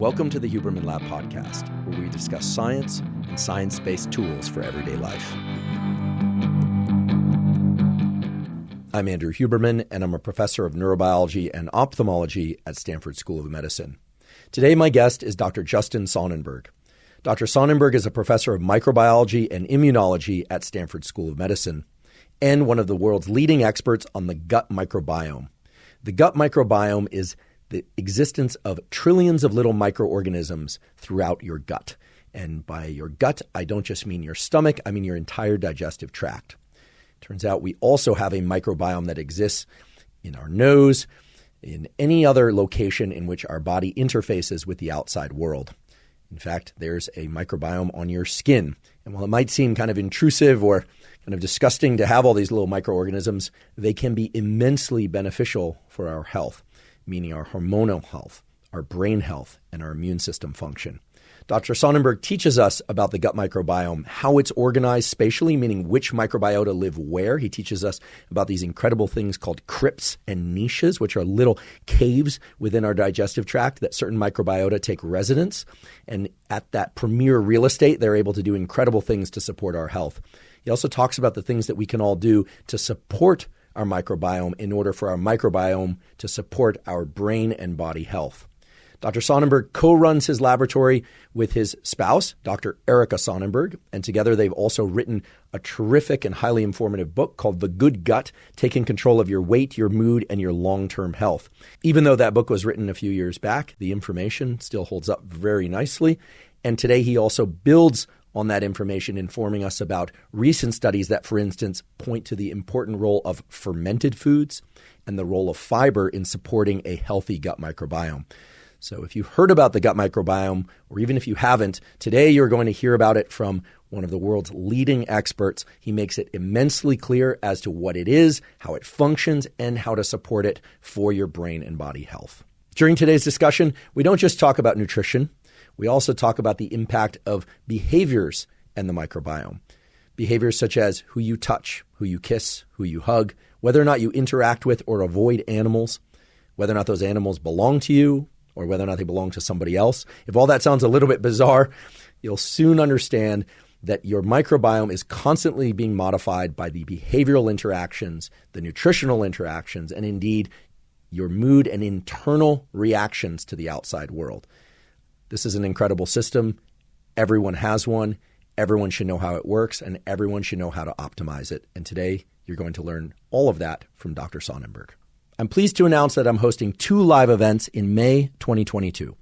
Welcome to the Huberman Lab podcast, where we discuss science and science-based tools for everyday life. I'm Andrew Huberman, and I'm a professor of neurobiology and ophthalmology at Stanford School of Medicine. Today, my guest is Dr. Justin Sonnenberg. Dr. Sonnenberg is a professor of microbiology and immunology at Stanford School of Medicine and one of the world's leading experts on the gut microbiome. The gut microbiome is the existence of trillions of little microorganisms throughout your gut. And by your gut, I don't just mean your stomach, I mean your entire digestive tract. Turns out we also have a microbiome that exists in our nose, in any other location in which our body interfaces with the outside world. In fact, there's a microbiome on your skin. And while it might seem kind of intrusive or kind of disgusting to have all these little microorganisms, they can be immensely beneficial for our health, meaning our hormonal health, our brain health, and our immune system function. Dr. Sonnenberg teaches us about the gut microbiome, how it's organized spatially, meaning which microbiota live where. He teaches us about these incredible things called crypts and niches, which are little caves within our digestive tract that certain microbiota take residence. And at that premier real estate, they're able to do incredible things to support our health. He also talks about the things that we can all do to support our microbiome in order for our microbiome to support our brain and body health. Dr. Sonnenberg co-runs his laboratory with his spouse, Dr. Erica Sonnenberg, and together they've also written a terrific and highly informative book called The Good Gut, Taking Control of Your Weight, Your Mood, and Your Long-Term Health. Even though that book was written a few years back, the information still holds up very nicely. And today he also builds on that information, informing us about recent studies that, for instance, point to the important role of fermented foods and the role of fiber in supporting a healthy gut microbiome. So if you've heard about the gut microbiome, or even if you haven't, today you're going to hear about it from one of the world's leading experts. He makes it immensely clear as to what it is, how it functions, and how to support it for your brain and body health. During today's discussion, we don't just talk about nutrition. We also talk about the impact of behaviors and the microbiome. Behaviors such as who you touch, who you kiss, who you hug, whether or not you interact with or avoid animals, whether or not those animals belong to you, or whether or not they belong to somebody else. If all that sounds a little bit bizarre, you'll soon understand that your microbiome is constantly being modified by the behavioral interactions, the nutritional interactions, and indeed your mood and internal reactions to the outside world. This is an incredible system. Everyone has one. Everyone should know how it works, and everyone should know how to optimize it. And today, you're going to learn all of that from Dr. Sonnenberg. I'm pleased to announce that I'm hosting 2 live events in May 2022.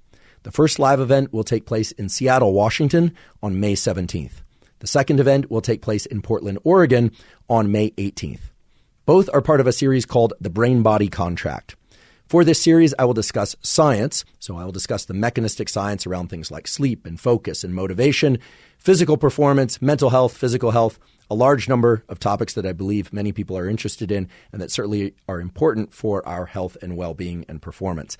The first live event will take place in Seattle, Washington on May 17th. The second event will take place in Portland, Oregon on May 18th. Both are part of a series called The Brain-Body Contract. For this series, I will discuss science. So I will discuss the mechanistic science around things like sleep and focus and motivation, physical performance, mental health, physical health, a large number of topics that I believe many people are interested in and that certainly are important for our health and well-being and performance.